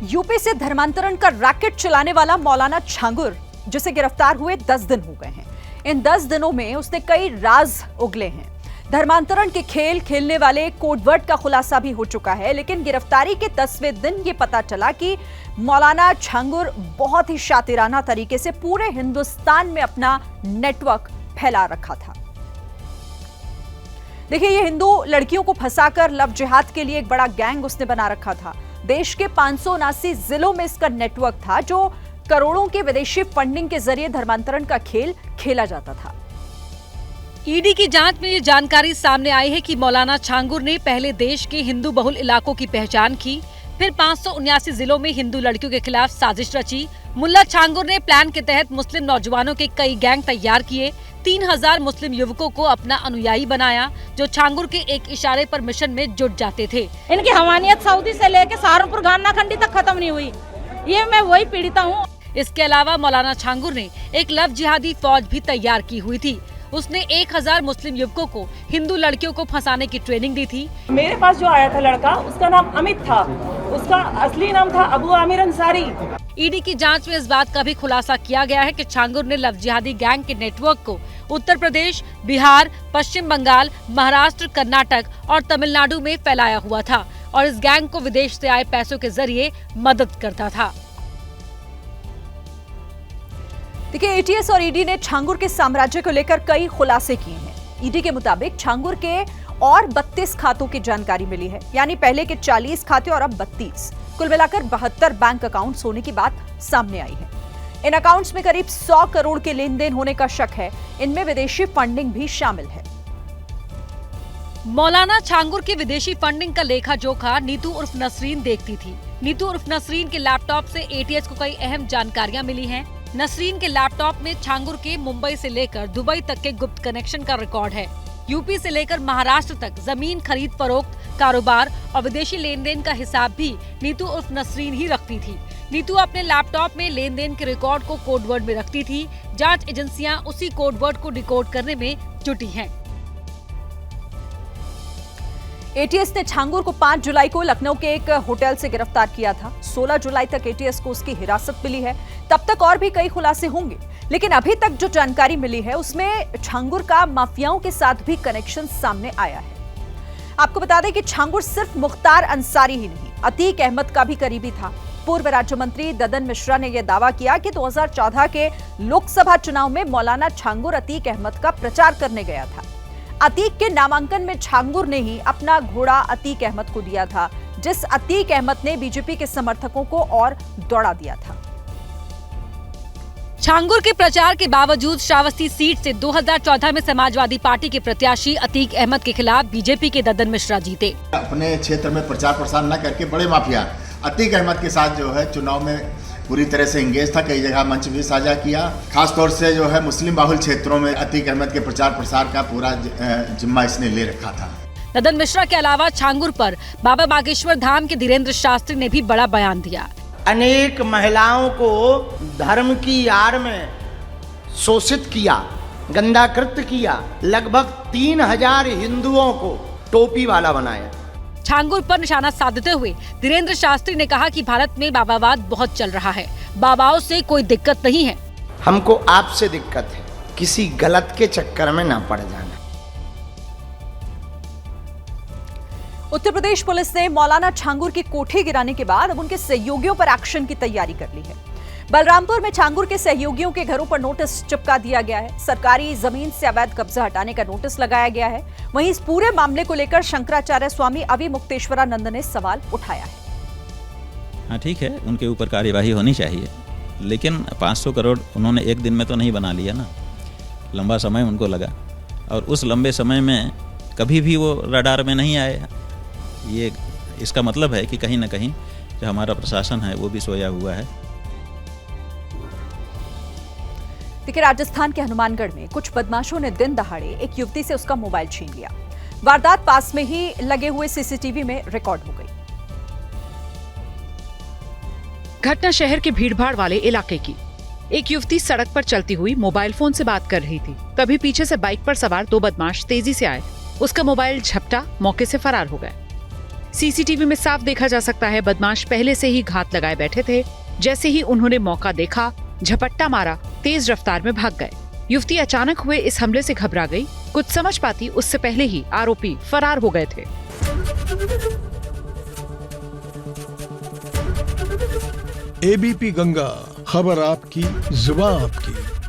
UP से धर्मांतरण का रैकेट चलाने वाला मौलाना छांगुर, जिसे गिरफ्तार हुए 10 दिन हो गए हैं। इन 10 दिनों में उसने कई राज उगले हैं। धर्मांतरण के खेल खेलने वाले कोडवर्ड का खुलासा भी हो चुका है, लेकिन गिरफ्तारी के 10वें दिन ये पता चला कि मौलाना छांगुर बहुत ही शातिराना तरीके से पूरे हिंदुस्तान में अपना नेटवर्क फैला रखा था। देखिए, ये हिंदू लड़कियों को फंसाकर लव जिहाद के लिए एक बड़ा गैंग उसने बना रखा था। देश के 579 जिलों में इसका नेटवर्क था, जो करोड़ों के विदेशी फंडिंग के जरिए धर्मांतरण का खेल खेला जाता था। ईडी की जांच में ये जानकारी सामने आई है कि मौलाना छांगुर ने पहले देश के हिंदू बहुल इलाकों की पहचान की, फिर 579 जिलों में हिंदू लड़कियों के खिलाफ साजिश रची। मुल्ला छांगुर ने प्लान के तहत मुस्लिम नौजवानों के कई गैंग तैयार किए। 3000 मुस्लिम युवकों को अपना अनुयायी बनाया, जो छांगुर के एक इशारे पर मिशन में जुट जाते थे। इनकी हवानियत सऊदी से लेकर सहारनपुर गान्ना खंडी तक खत्म नहीं हुई। ये मैं वही पीड़िता हूँ। इसके अलावा मौलाना छांगुर ने एक लव जिहादी फौज भी तैयार की हुई थी। उसने 1000 मुस्लिम युवकों को हिंदू लड़कियों को फंसाने की ट्रेनिंग दी थी। मेरे पास जो आया था लड़का, उसका नाम अमित था, उसका असली नाम था अबू आमिर अंसारी। ईडी की जांच में इस बात का भी खुलासा किया गया है कि छांगुर ने लव जिहादी गैंग के नेटवर्क को उत्तर प्रदेश, बिहार, पश्चिम बंगाल, महाराष्ट्र, कर्नाटक और तमिलनाडु में फैलाया हुआ था और इस गैंग को विदेश से आए पैसों के जरिए मदद करता था। देखिए, एटीएस और ईडी ने छांगुर के साम्राज्य को लेकर कई खुलासे किए हैं। ईडी के मुताबिक छांगुर के और 32 खातों की जानकारी मिली है, यानी पहले के 40 खाते और अब 32, कुल मिलाकर 72 बैंक अकाउंट्स होने की बात सामने आई है। इन अकाउंट्स में करीब 100 करोड़ के लेन देन होने का शक है। इनमें विदेशी फंडिंग भी शामिल है। मौलाना छांगुर की विदेशी फंडिंग का लेखा जोखा नीतू उर्फ नसरीन देखती थी। नीतू उर्फ नसरीन के लैपटॉप से एटीएस को कई अहम जानकारियां मिली हैं। नसरीन के लैपटॉप में छांगुर के मुंबई से लेकर दुबई तक के गुप्त कनेक्शन का रिकॉर्ड है। यूपी से लेकर महाराष्ट्र तक जमीन खरीद फरोख्त, कारोबार और विदेशी लेन देन का हिसाब भी नीतू उर्फ नसरीन ही रखती थी। नीतू अपने लैपटॉप में लेन देन के रिकॉर्ड को कोडवर्ड में रखती थी। जांच एजेंसियां उसी कोडवर्ड को डिकोड करने में जुटी हैं। एटीएस ने छांगुर को 5 जुलाई को लखनऊ के एक होटल से गिरफ्तार किया था। 16 जुलाई तक एटीएस को उसकी हिरासत मिली है। तब तक और भी कई खुलासे होंगे, लेकिन अभी तक जो जानकारी मिली है उसमें छांगुर का माफियाओं के साथ भी कनेक्शन सामने आया है। आपको बता दें कि छांगुर सिर्फ मुख्तार अंसारी ही नहीं, अतीक अहमद का भी करीबी था। पूर्व राज्य मंत्री ददन मिश्रा ने यह दावा किया कि 2014 के लोकसभा चुनाव में मौलाना छांगुर अतीक अहमद का प्रचार करने गया था। अतीक के नामांकन में छांगुर ने ही अपना घोड़ा अतीक अहमद को दिया था, जिस अतीक अहमद ने बीजेपी के समर्थकों को और दौड़ा दिया था। छांगुर के प्रचार के बावजूद श्रावस्ती सीट से 2014 में समाजवादी पार्टी के प्रत्याशी अतीक अहमद के खिलाफ बीजेपी के ददन मिश्रा जीते। अपने क्षेत्र में प्रचार प्रसार न करके बड़े माफिया अतीक अहमद के साथ जो है चुनाव में पूरी तरह से इंगेज था। कई जगह मंच भी साझा किया। खास तौर से जो है मुस्लिम बाहुल क्षेत्रों में अतीक अहमद के प्रचार प्रसार का पूरा जिम्मा इसने ले रखा था। ददन मिश्रा के अलावा छांगुर पर बाबा बागेश्वर धाम के धीरेन्द्र शास्त्री ने भी बड़ा बयान दिया। अनेक महिलाओं को धर्म की आड़ में शोषित किया, गंदा कृत्य किया। लगभग 3000 हिंदुओं को टोपी वाला बनाया। छांगुर पर निशाना साधते हुए धीरेन्द्र शास्त्री ने कहा कि भारत में बाबावाद बहुत चल रहा है, बाबाओं से कोई दिक्कत नहीं है। हमको आपसे दिक्कत है, किसी गलत के चक्कर में ना पड़ जाना। उत्तर प्रदेश पुलिस ने मौलाना छांगुर की कोठी गिराने के बाद अब उनके सहयोगियों पर एक्शन की तैयारी कर ली है। बलरामपुर में छांगुर के सहयोगियों के घरों पर नोटिस चिपका दिया गया है। सरकारी जमीन से अवैध कब्जा हटाने का नोटिस लगाया गया है। वहीं इस पूरे मामले को लेकर शंकराचार्य स्वामी अवि मुक्तेश्वरानंद ने सवाल उठाया है। हाँ, ठीक है, उनके ऊपर कार्यवाही होनी चाहिए, लेकिन 500 करोड़ उन्होंने एक दिन में तो नहीं बना लिया ना। लंबा समय उनको लगा और उस लंबे समय में कभी भी वो रडार में नहीं आए। ये इसका मतलब है कि कहीं ना कहीं जो हमारा प्रशासन है वो भी सोया हुआ है। देखिए, राजस्थान के हनुमानगढ़ में कुछ बदमाशों ने दिन दहाड़े एक युवती से उसका मोबाइल छीन लिया। वारदात पास में ही लगे हुए सीसीटीवी में रिकॉर्ड हो गई। घटना शहर के भीड़भाड़ वाले इलाके की। एक युवती सड़क पर चलती हुई मोबाइल फोन से बात कर रही थी। तभी पीछे से बाइक पर सवार 2 बदमाश तेजी से आए। उसका मोबाइल झपटा, मौके से फरार हो गए। सीसीटीवी में साफ देखा जा सकता है बदमाश पहले से ही घात लगाए बैठे थे। जैसे ही उन्होंने मौका देखा, झपट्टा मारा, तेज रफ्तार में भाग गए। युवती अचानक हुए इस हमले से घबरा गई। कुछ समझ पाती उससे पहले ही आरोपी फरार हो गए थे। एबीपी गंगा, खबर आपकी, जुबान आपकी।